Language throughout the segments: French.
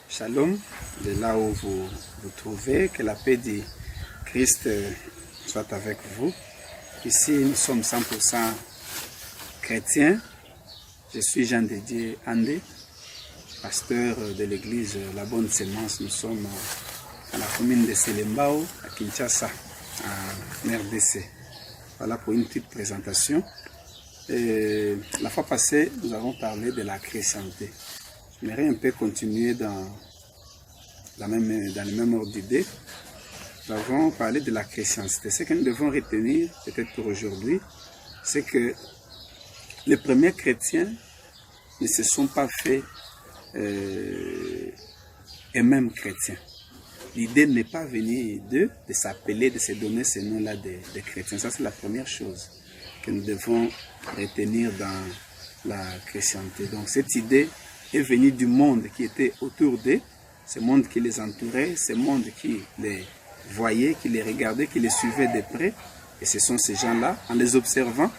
Shalom, de là où vous vous trouvez, que la paix de Christ soit avec vous. Ici, nous sommes 100% chrétiens. Je suis Jean Dédié Andé, pasteur de l'église La Bonne Sémence. Nous sommes à la commune de Selembao, à Kinshasa, en RDC. Voilà pour une petite présentation. Et la fois passée, nous avons parlé de la chrétienté. J'aimerais un peu continuer dans le même ordre d'idée. Nous avons parlé de la chrétienté. Ce que nous devons retenir, peut-être pour aujourd'hui, c'est que les premiers chrétiens ne se sont pas faits eux-mêmes chrétiens. L'idée n'est pas venue d'eux de s'appeler, de se donner ce nom-là de chrétiens. Ça, c'est la première chose que nous devons retenir dans la chrétienté. Donc, cette idée est venue du monde qui était autour d'eux, ce monde qui les entourait, ce monde qui les voyait, qui les regardait, qui les suivait de près. Et ce sont ces gens-là, en les observant,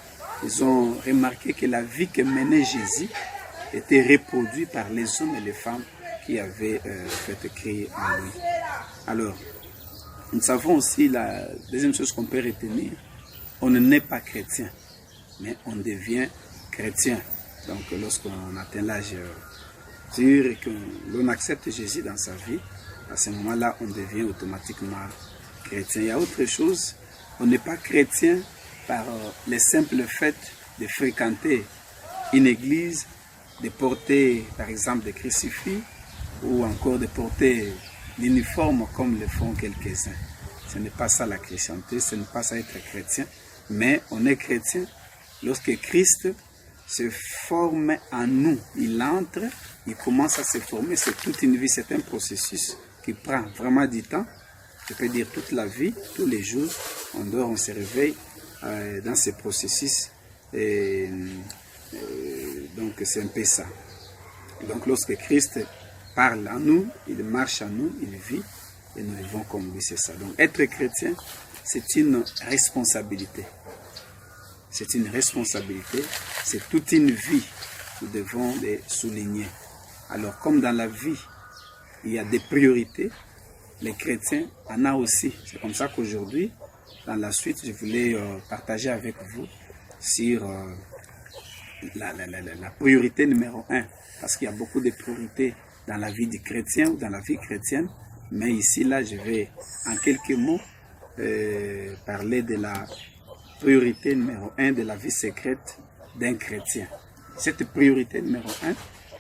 ils ont remarqué que la vie que menait Jésus était reproduite par les hommes et les femmes qui avaient fait créer en lui. Alors, nous savons aussi la deuxième chose qu'on peut retenir, on ne naît pas chrétien, mais on devient chrétien. Donc, lorsqu'on atteint l'âge sûr et que l'on accepte Jésus dans sa vie, à ce moment-là, on devient automatiquement chrétien. Il y a autre chose, on n'est pas chrétien par le simple fait de fréquenter une église, de porter, par exemple, des crucifix, ou encore de porter l'uniforme comme le font quelques-uns. Ce n'est pas ça la chrétienté, ce n'est pas ça être chrétien, mais on est chrétien lorsque Christ se forme en nous. Il entre, il commence à se former, c'est toute une vie, c'est un processus qui prend vraiment du temps, je peux dire toute la vie, tous les jours, on dort, on se réveille dans ce processus, donc c'est un peu ça. Donc lorsque Christ parle en nous, il marche en nous, il vit, et nous vivons comme lui, c'est ça. Donc être chrétien, c'est une responsabilité. C'est une responsabilité, c'est toute une vie, nous devons les souligner. Alors comme dans la vie, il y a des priorités, les chrétiens en ont aussi. C'est comme ça qu'aujourd'hui, dans la suite, je voulais partager avec vous sur la priorité numéro 1, parce qu'il y a beaucoup de priorités dans la vie du chrétien ou dans la vie chrétienne, mais ici, là, je vais en quelques mots parler de la priorité numéro 1 de la vie secrète d'un chrétien. Cette priorité numéro 1,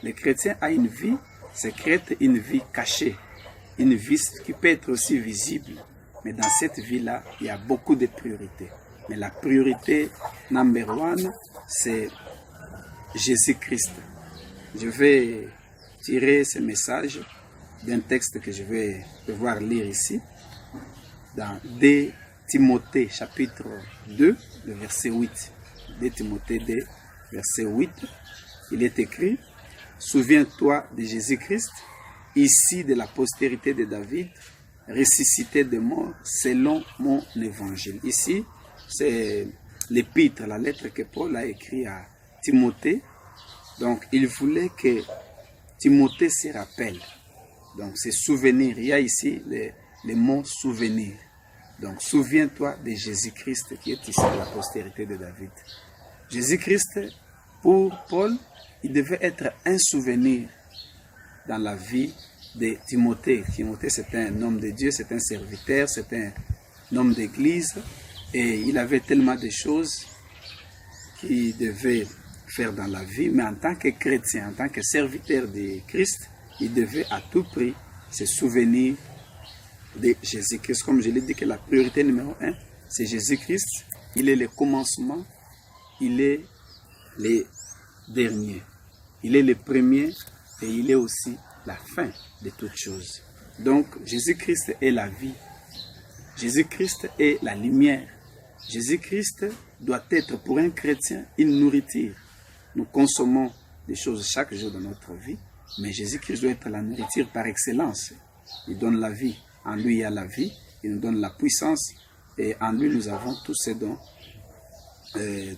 le chrétien a une vie secrète, une vie cachée, une vie qui peut être aussi visible, mais dans cette vie-là, il y a beaucoup de priorités. Mais la priorité number 1, c'est Jésus-Christ. Je vais tirer ce message d'un texte que je vais devoir lire ici, dans 2 Timothée chapitre 2, le verset 8. 2 Timothée 2, verset 8. Il est écrit, « Souviens-toi de Jésus-Christ, ici de la postérité de David, ressuscité de mort selon mon évangile. » Ici, c'est l'épître, la lettre que Paul a écrite à Timothée. Donc, il voulait que Timothée se rappelle. Donc, c'est souvenir. Il y a ici les mots souvenir. Donc, souviens-toi de Jésus-Christ qui est ici de la postérité de David. Jésus-Christ, pour Paul, il devait être un souvenir dans la vie de Timothée. Timothée, c'est un homme de Dieu, c'est un serviteur, c'est un homme d'église. Et il avait tellement de choses qu'il devait faire dans la vie. Mais en tant que chrétien, en tant que serviteur de Christ, il devait à tout prix se souvenir de Jésus-Christ. Comme je l'ai dit, que la priorité numéro 1, c'est Jésus-Christ. Il est le commencement, il est le dernier. Il est le premier et il est aussi la fin de toutes choses. Donc, Jésus-Christ est la vie. Jésus-Christ est la lumière. Jésus-Christ doit être pour un chrétien une nourriture. Nous consommons des choses chaque jour de notre vie, mais Jésus-Christ doit être la nourriture par excellence. Il donne la vie. En lui, il y a la vie, il nous donne la puissance et en lui, nous avons tous ces dons,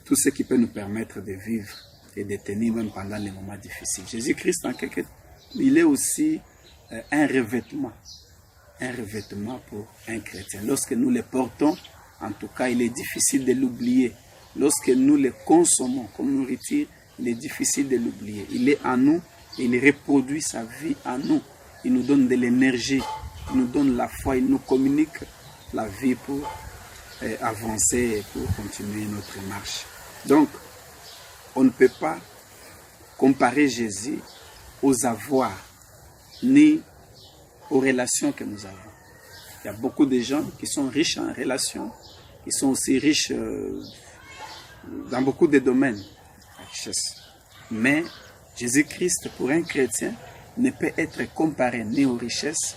tout ce qui peut nous permettre de vivre et de tenir même pendant les moments difficiles. Jésus-Christ, en quelque il est aussi un revêtement pour un chrétien. Lorsque nous les portons, en tout cas, il est difficile de l'oublier. Lorsque nous les consommons comme nourriture, il est difficile de l'oublier. Il est en nous, et il reproduit sa vie en nous. Il nous donne de l'énergie, il nous donne la foi, il nous communique la vie pour avancer et pour continuer notre marche. Donc, on ne peut pas comparer Jésus aux avoirs, ni aux relations que nous avons. Il y a beaucoup de gens qui sont riches en relations, qui sont aussi riches dans beaucoup de domaines, la richesse. Mais Jésus-Christ, pour un chrétien, ne peut être comparé ni aux richesses,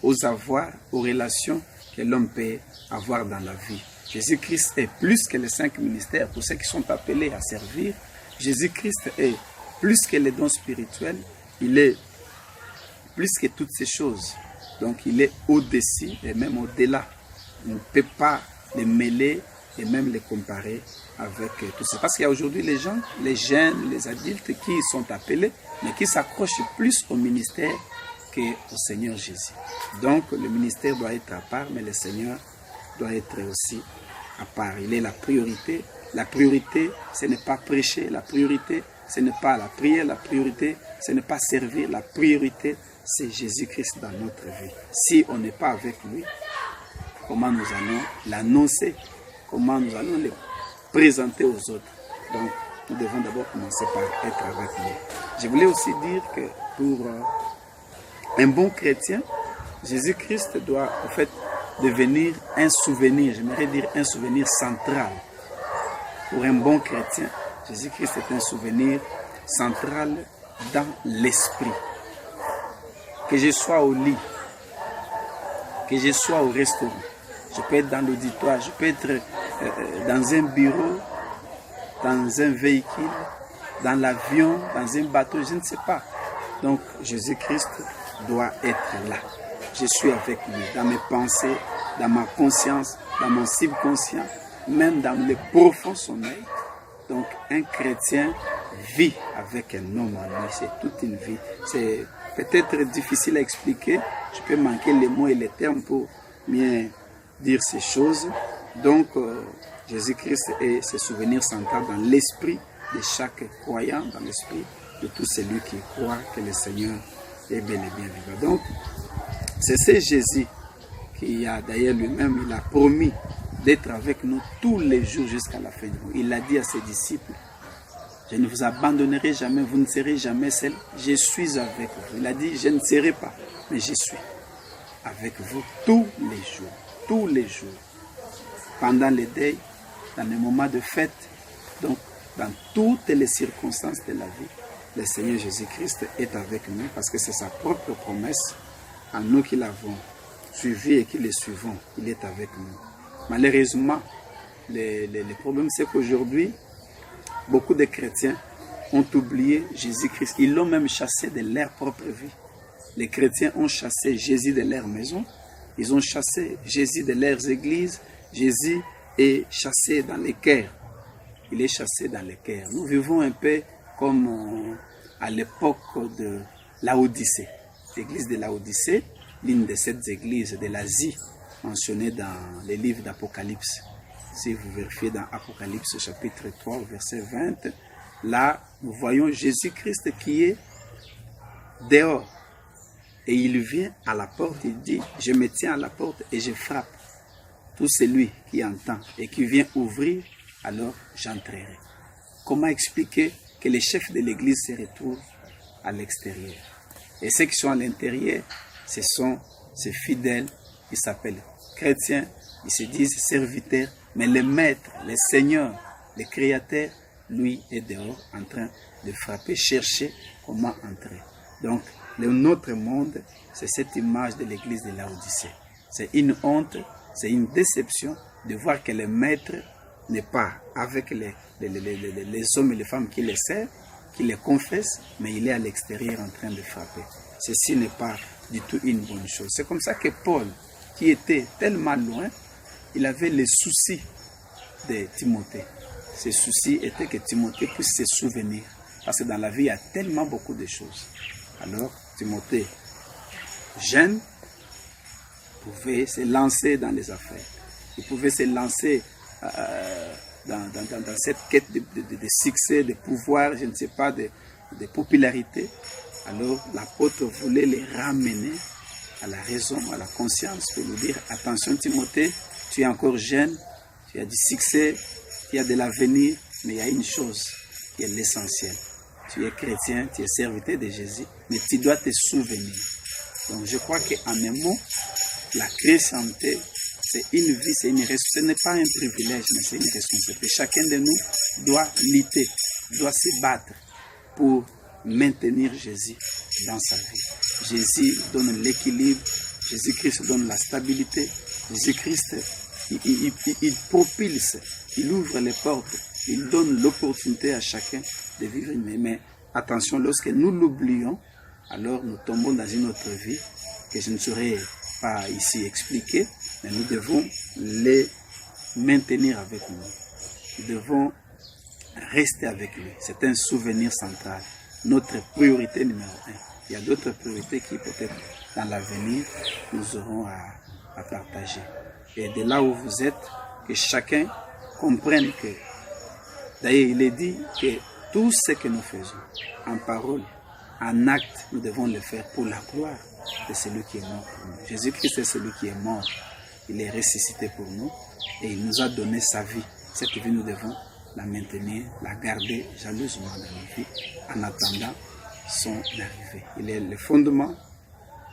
aux avoirs, aux relations que l'homme peut avoir dans la vie. Jésus-Christ est plus que les 5 ministères pour ceux qui sont appelés à servir. Jésus-Christ est plus que les dons spirituels, il est plus que toutes ces choses. Donc il est au-dessus et même au-delà. On ne peut pas les mêler et même les comparer avec tout ça. Parce qu'il y a aujourd'hui les gens, les jeunes, les adultes qui sont appelés, mais qui s'accrochent plus au ministère qu'au Seigneur Jésus. Donc le ministère doit être à part, mais le Seigneur doit être aussi à part. Il est la priorité. La priorité, ce n'est pas prêcher. La priorité, ce n'est pas la prière. La priorité, ce n'est pas servir. La priorité, c'est Jésus-Christ dans notre vie. Si on n'est pas avec lui, comment nous allons l'annoncer? Comment nous allons le présenter aux autres? Donc, nous devons d'abord commencer par être avec lui. Je voulais aussi dire que pour un bon chrétien, Jésus-Christ doit en fait devenir un souvenir, j'aimerais dire un souvenir central. Pour un bon chrétien, Jésus-Christ est un souvenir central dans l'esprit. Que je sois au lit, que je sois au restaurant, je peux être dans l'auditoire, je peux être dans un bureau, dans un véhicule, dans l'avion, dans un bateau, je ne sais pas. Donc Jésus-Christ doit être là. Je suis avec lui, dans mes pensées, dans ma conscience, dans mon subconscient, même dans le profond sommeil. Donc un chrétien vit avec un homme en lui, c'est toute une vie. C'est peut-être difficile à expliquer, je peux manquer les mots et les termes pour bien dire ces choses. Donc Jésus-Christ est ce souvenir central dans l'esprit de chaque croyant, dans l'esprit de tout celui qui croit que le Seigneur est bel et bien vivant. Donc c'est ce Jésus qui a d'ailleurs lui-même, il a promis d'être avec nous tous les jours jusqu'à la fin du monde. Il a dit à ses disciples, je ne vous abandonnerai jamais, vous ne serez jamais seul, je suis avec vous. Il a dit, je ne serai pas, mais je suis avec vous tous les jours, pendant les deuils, dans les moments de fête, donc dans toutes les circonstances de la vie. Le Seigneur Jésus-Christ est avec nous parce que c'est sa propre promesse à nous qui l'avons suivi et qui le suivons. Il est avec nous. Malheureusement, le problème c'est qu'aujourd'hui, beaucoup de chrétiens ont oublié Jésus-Christ. Ils l'ont même chassé de leur propre vie. Les chrétiens ont chassé Jésus de leur maison. Ils ont chassé Jésus de leurs églises. Jésus est chassé dans les cœurs. Il est chassé dans les cœurs. Nous vivons un peu comme à l'époque de Laodicée. L'église de Laodicée, l'une de ces églises de l'Asie mentionnées dans les livres d'Apocalypse. Si vous vérifiez dans Apocalypse chapitre 3, verset 20, là, nous voyons Jésus-Christ qui est dehors. Et il vient à la porte, il dit, je me tiens à la porte et je frappe. Tout celui qui entend et qui vient ouvrir, alors j'entrerai. Comment expliquer que les chefs de l'église se retrouvent à l'extérieur? Et ceux qui sont à l'intérieur, ce sont ces fidèles, ils s'appellent chrétiens, ils se disent serviteurs, mais le maître, le Seigneur, le Créateur, lui est dehors en train de frapper, chercher comment entrer. Donc, notre monde, c'est cette image de l'église de Laodicée. C'est une honte, c'est une déception de voir que le maître n'est pas avec les hommes et les femmes qui les servent, qui les confessent, mais il est à l'extérieur en train de frapper. Ceci n'est pas du tout une bonne chose. C'est comme ça que Paul, qui était tellement loin, il avait les soucis de Timothée. Ces soucis étaient que Timothée puisse se souvenir. Parce que dans la vie, il y a tellement beaucoup de choses. Alors, Timothée jeune pouvait se lancer dans les affaires. Il pouvait se lancer dans cette quête de succès, de pouvoir, je ne sais pas, de popularité. Alors l'apôtre voulait les ramener à la raison, à la conscience, pour lui dire, attention Timothée, tu es encore jeune, tu as du succès, tu as de l'avenir, mais il y a une chose qui est l'essentiel. Tu es chrétien, tu es serviteur de Jésus, mais tu dois te souvenir. Donc je crois qu'en un mot, la chrétienté, c'est une vie, c'est une responsabilité. Ce n'est pas un privilège, mais c'est une responsabilité. Chacun de nous doit lutter, doit se battre pour maintenir Jésus dans sa vie. Jésus donne l'équilibre, Jésus-Christ donne la stabilité, Jésus-Christ, il propulse, il ouvre les portes, il donne l'opportunité à chacun de vivre une vie. Mais attention, lorsque nous l'oublions, alors nous tombons dans une autre vie que je ne saurais pas ici expliquer, mais nous devons les maintenir avec nous. Nous devons rester avec lui. C'est un souvenir central. Notre priorité numéro 1. Il y a d'autres priorités qui peut-être dans l'avenir nous aurons à partager. Et de là où vous êtes, que chacun comprenne que, d'ailleurs il est dit que tout ce que nous faisons, en parole, en acte, nous devons le faire pour la gloire de celui qui est mort pour nous. Jésus-Christ est celui qui est mort. Il est ressuscité pour nous et il nous a donné sa vie. Cette vie, nous devons la maintenir, la garder jalousement dans nos vies en attendant son arrivée. Il est le fondement,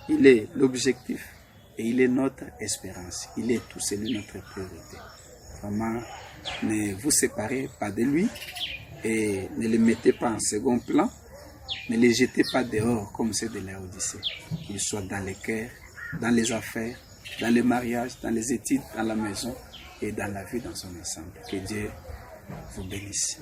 il est l'objectif et il est notre espérance. Il est tout, c'est lui notre priorité. Vraiment, ne vous séparez pas de lui et ne le mettez pas en second plan. Ne les jetez pas dehors comme c'est de Laodicée. Qu'ils soient dans les cœurs, dans les affaires, dans les mariages, dans les études, dans la maison et dans la vie dans son ensemble. Que Dieu vous bénisse.